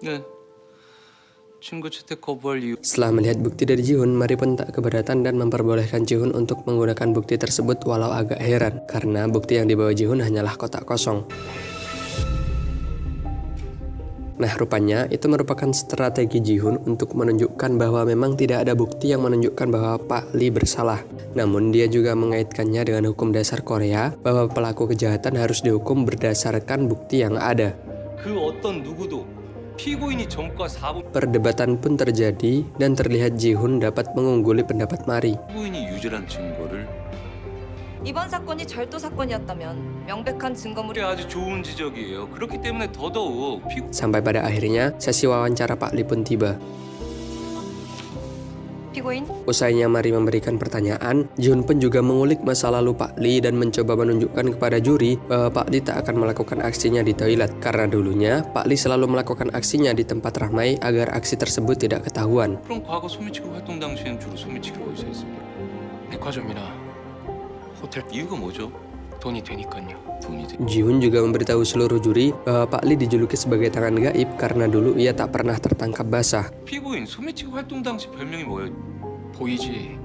네. 친구 채택 거부할 이유. Setelah melihat bukti dari Ji-hoon, Mari pun tak keberatan dan memperbolehkan Ji-hoon untuk menggunakan bukti tersebut walau agak heran, karena bukti yang dibawa Ji-hoon hanyalah kotak kosong. Nah, rupanya itu merupakan strategi Ji-hoon untuk menunjukkan bahwa memang tidak ada bukti yang menunjukkan bahwa Pak Lee bersalah. Namun dia juga mengaitkannya dengan hukum dasar Korea bahwa pelaku kejahatan harus dihukum berdasarkan bukti yang ada. 그 어떤 누구도 피고인이 전과 사본 Perdebatan pun terjadi dan terlihat Ji-hoon dapat mengungguli pendapat Mari. 피고인이 유죄란 증거를 이번 사건이 절도 사건이었다면 명백한 증거물이 이게 아주 좋은 지적이에요. 그렇기 때문에 더더욱 Sampai pada akhirnya, sesi wawancara Pak Lee pun tiba. 피고인 Usainya Mari memberikan pertanyaan, Ji-hoon pun juga mengulik masa lalu Pak Lee dan mencoba menunjukkan kepada juri bahwa Pak Lee tak akan melakukan aksinya di toilet. Karena dulunya, Pak Lee selalu melakukan aksinya di tempat ramai agar aksi tersebut tidak ketahuan. 그럼 과거 소매치기 활동 당시에는 주로 소매치기를 어디서 했습니까? 백화점이나 호텔. 이유가 뭐죠? 돈이 되니까요. 돈이 돼. Ji-hoon juga memberitahu seluruh juri bahwa Pak Lee dijuluki sebagai tangan gaib karena dulu ia tak pernah tertangkap basah. 피고인 소매치기 활동 당시 별명이 뭐예요? 보이지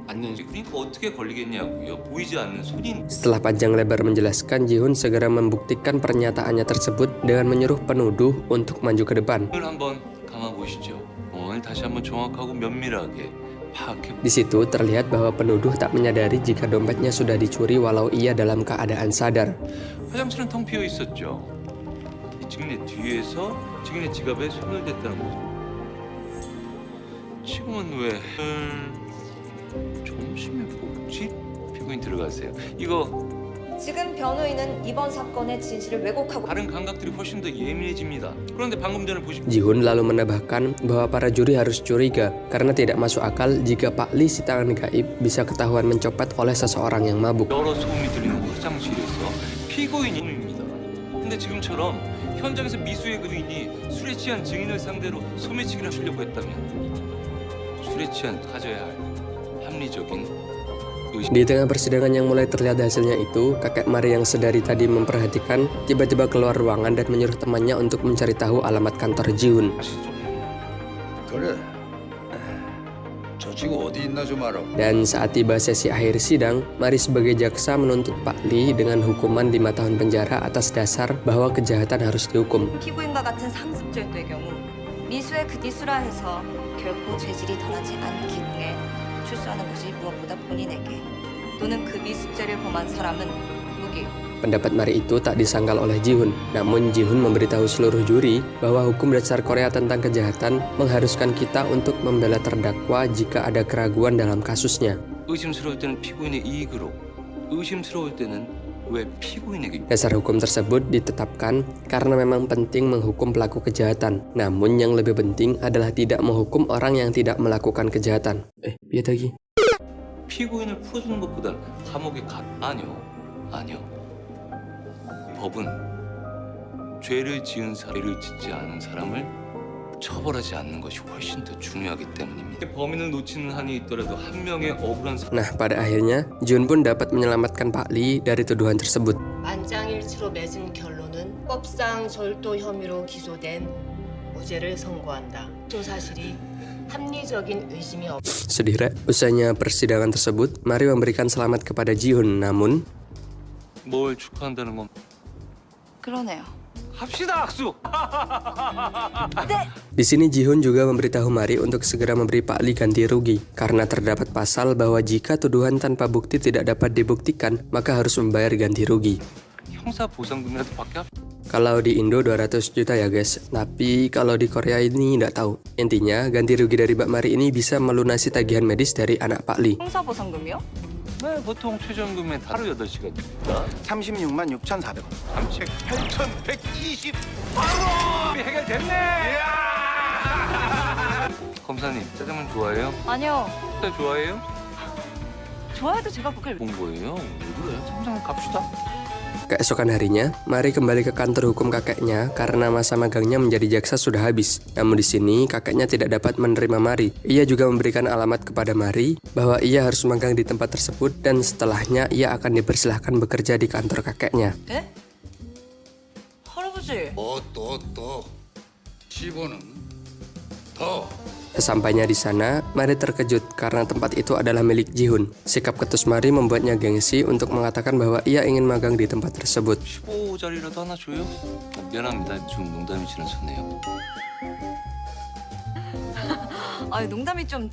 않는 그러니까 어떻게 걸리겠냐고요. 보이지 않는 손인. Setelah panjang lebar menjelaskan, Ji-hoon segera membuktikan pernyataannya tersebut dengan menyuruh penuduh untuk maju ke depan. 오늘 한번 감아 보시죠. 오늘 다시 한번 정확하고 면밀하게 파악해. Di situ terlihat bahwa penuduh tak menyadari jika dompetnya sudah dicuri walau ia dalam keadaan sadar. 화장실은 텅 비어 있었죠. 이 증인의 뒤에서 증인의 지갑에 손을 댔다는 거죠. 지금은 왜? 점심에 뭐지? 피고인 들어가세요. 이거 지금 변호인은 이번 사건의 진실을 왜곡하고 다른 감각들이 훨씬 더 예민해집니다. 그런데 방금 전에 보신 Ji-hoon lalu menambahkan bahwa para juri harus curiga karena tidak masuk akal jika Pak Lee si tangan gaib bisa ketahuan mencopet oleh seseorang yang mabuk. 여러 소음이 들리는 화장실에서 피고인입니다. 근데 지금처럼 현장에서 미수의 의인이 술에 취한 증인을 상대로 소매치기를 하려고 했다면 술에 취한 가져야 할 합리적인 Di tengah persidangan yang mulai terlihat hasilnya itu, kakek Mari yang sedari tadi memperhatikan tiba-tiba keluar ruangan dan menyuruh temannya untuk mencari tahu alamat kantor Ji-hoon. 아시죠? 그래. 저 친구 어디 있나 좀 알아. Dan saat tiba sesi akhir sidang, Mari sebagai jaksa menuntut Pak Lee dengan hukuman 5 tahun penjara atas dasar bahwa kejahatan harus dihukum. 피고인과 같은 상습절도의 경우 미수의 그 뒤수라 해서 결코 죄질이 덜하지 않기 위해 출소하는 것이 무엇보다 본인에게 또는 그 미수죄를 범한 사람은 무기 Pendapat Mari itu tak disangkal oleh Ji-hoon, namun Ji-hoon memberitahu seluruh juri bahwa hukum dasar Korea tentang kejahatan mengharuskan kita untuk membela terdakwa jika ada keraguan dalam kasusnya. 의심스러울 때는 피고인의 이익으로, 의심스러울 때는 왜 피고인에게? Dasar hukum tersebut ditetapkan karena memang penting menghukum pelaku kejahatan. Namun yang lebih penting adalah tidak menghukum orang yang tidak melakukan kejahatan. Biar lagi. 피고인을 풀어주는 것보단 감옥에 아니요. 법은 죄를 지은 죄를 짓지 않은 사람을 처벌하지 않는 것이 훨씬 더 중요하기 때문입니다. 범인을 놓치는 한이 있더라도 한 명의 억울한 Nah, pada akhirnya Ji-hoon pun dapat menyelamatkan Pak Lee dari tuduhan tersebut. 만장일치로 맺은 결론은 법상 절도 혐의로 기소된 무죄를 선고한다. 또 사실이 합리적인 의심이 없. Sedih, Rek. Usainya persidangan tersebut, Mari memberikan selamat kepada Ji-hoon. Namun, 뭘 축하한다는 건 그러네요. 합시다 악수. di sini Ji-hoon juga memberitahu Mari untuk segera memberi Pak Lee ganti rugi karena terdapat pasal bahwa jika tuduhan tanpa bukti tidak dapat dibuktikan, maka harus membayar ganti rugi. 형사 보상금이라도 받게. Kalau di Indo 200 juta ya guys, tapi kalau di Korea ini nggak tahu. Intinya, ganti rugi dari Mbak Mari ini bisa melunasi tagihan medis dari anak Pak Lee. 형사보상금이요? 네, 보통 최저임금의 하루 8시간입니다. 36만 6,400원. 38,120 바로 해결됐네. 검사님, 짜장면 좋아해요? 아니요. 짜 좋아해요? 좋아해도 제가 그걸 본 거예요? 왜 그래? 당장 갑시다. Keesokan harinya, Mari kembali ke kantor hukum kakeknya karena masa magangnya menjadi jaksa sudah habis. Namun di sini kakeknya tidak dapat menerima Mari. Ia juga memberikan alamat kepada Mari bahwa ia harus magang di tempat tersebut dan setelahnya ia akan dipersilahkan bekerja di kantor kakeknya. 에? 할아버지 또. 15는 더. Sesampainya di sana, Mari terkejut karena tempat itu adalah milik Ji-hoon. Sikap ketus Mari membuatnya gengsi untuk mengatakan bahwa ia ingin magang di tempat tersebut. 15자리라도 하나 줘요? 미안합니다. 좀 농담이 지나쳤네요. 아, 농담이 좀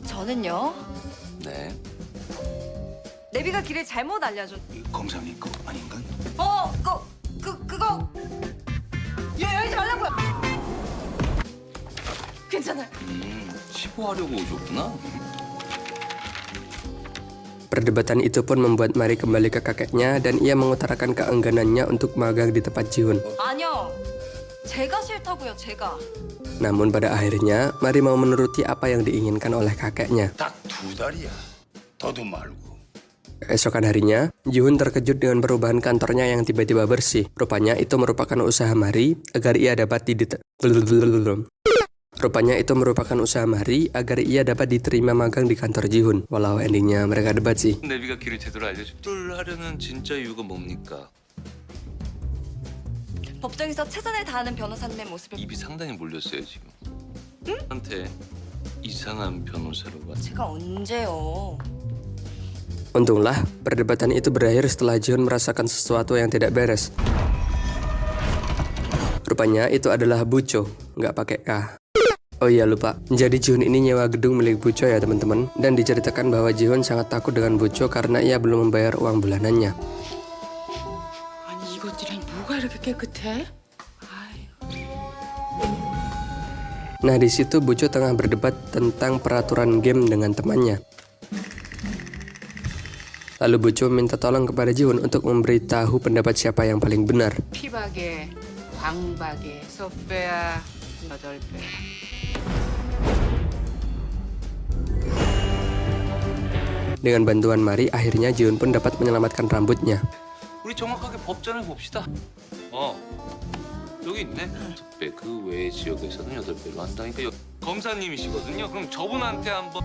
저는요. 네. 내비가 길을 잘못 알려준. 검사님 거 아닌가? 그거. 열지 말라고요. 괜찮아요. 15 하려고 오셨구나. Perdebatan itu pun membuat Mari kembali ke kakeknya dan ia mengutarakan keengganannya untuk magang di tempat Ji-hoon. 아니요. 제가 싫다고요, 제가. Namun pada akhirnya, Mari mau menuruti apa yang diinginkan oleh kakeknya. 딱 2달이야. 더도 말고. Keesokan harinya, Ji-hoon terkejut dengan perubahan kantornya yang tiba-tiba bersih. Rupanya itu merupakan usaha Mari agar ia dapat diterima magang di kantor Ji-hoon. Walau endingnya mereka debat sih. 내비가 길을 제대로 알려줘. 를 하려는 진짜 이유가 뭡니까? 법정에서 최선을 다하는 변호사님의 모습을 입이 상당히 몰렸어요 지금. 한테 이상한 변호사로 봐. 제가 언제요? Untunglah, perdebatan itu berakhir setelah Ji-hoon merasakan sesuatu yang tidak beres. Rupanya itu adalah Bucho, nggak pakai K. Oh iya lupa, jadi Ji-hoon ini nyewa gedung milik Bucho ya teman-teman. Dan diceritakan bahwa Ji-hoon sangat takut dengan Bucho karena ia belum membayar uang bulanannya. 아니 이것들이 뭐가 이렇게 깨끗해? Nah di situ Bucho tengah berdebat tentang peraturan game dengan temannya. Lalu Bucho minta tolong kepada Ji-hoon untuk memberitahu pendapat siapa yang paling benar. 피박에 광박에 소빼야 8배. Dengan bantuan Mari, akhirnya Ji-hoon pun dapat menyelamatkan rambutnya. 우리 정확하게 법전을 봅시다. 여기 있네. 2배. 그 외의 지역에서는 8배로 한다니까. 검사님이시거든요. 그럼 저분한테 한번.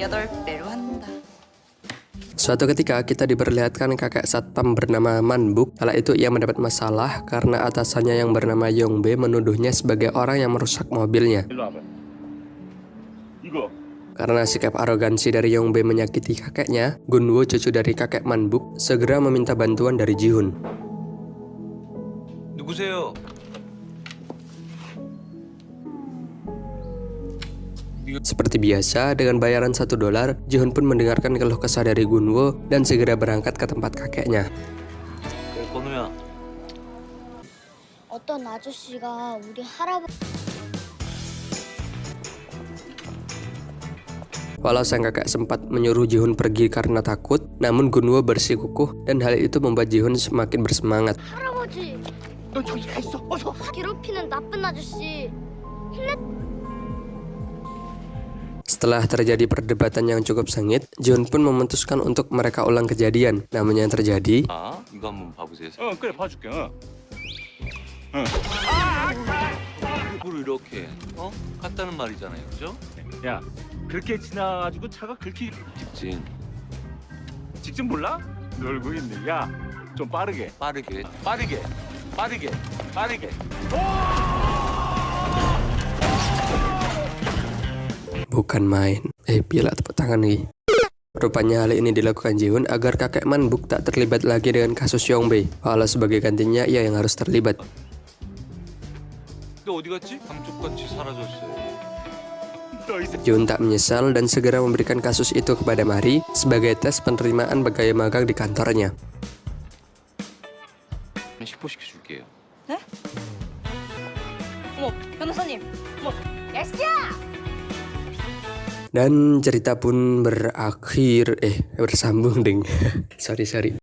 8배로 한다. Suatu ketika kita diperlihatkan kakek satpam bernama Manbuk. Kala itu ia mendapat masalah karena atasannya yang bernama Yongbe menuduhnya sebagai orang yang merusak mobilnya. Karena sikap arogansi dari Yongbe menyakiti kakeknya, Gunwo cucu dari kakek Manbuk segera meminta bantuan dari Ji-hoon. 누구세요? Seperti biasa, dengan bayaran $1, Ji-hoon pun mendengarkan keluh kesah dari Gunwo dan segera berangkat ke tempat kakeknya. 번호야. 어떤 아저씨가 우리 할아버지 Walau sang kakek sempat menyuruh Ji-hoon pergi karena takut, namun Gunwo bersikukuh dan hal itu membuat Ji-hoon semakin bersemangat. 할아버지 너 저기 가 있어 어서 괴롭히는 나쁜 아저씨 Setelah terjadi perdebatan yang cukup sengit, Ji-hoon pun memutuskan untuk mereka ulang kejadian. Namun yang terjadi, 이거 한번 봐보세요. 그래 봐줄게. 일부러 이렇게 갔다는 말이잖아요, 그죠? 야, 그렇게 지나가지고 차가 그렇게 직진, 직진 몰라? 놀고 있네. 야, 좀 빠르게. 빠르게. bukan main. Bila tepuk tangan nih. Rupanya hal ini dilakukan Ji-hoon agar kakek Manbuk tak terlibat lagi dengan kasus Yongbe. Walau sebagai gantinya ia yang harus terlibat. 근데 어디 갔지? 감쪽같이 사라졌어요. Ji-hoon tak menyesal dan segera memberikan kasus itu kepada Mari sebagai tes penerimaan pegawai magang di kantornya. 식포시켜줄게요. 어머, 변호사님. 어머, 야식이야! Dan cerita pun bersambung ding. sorry.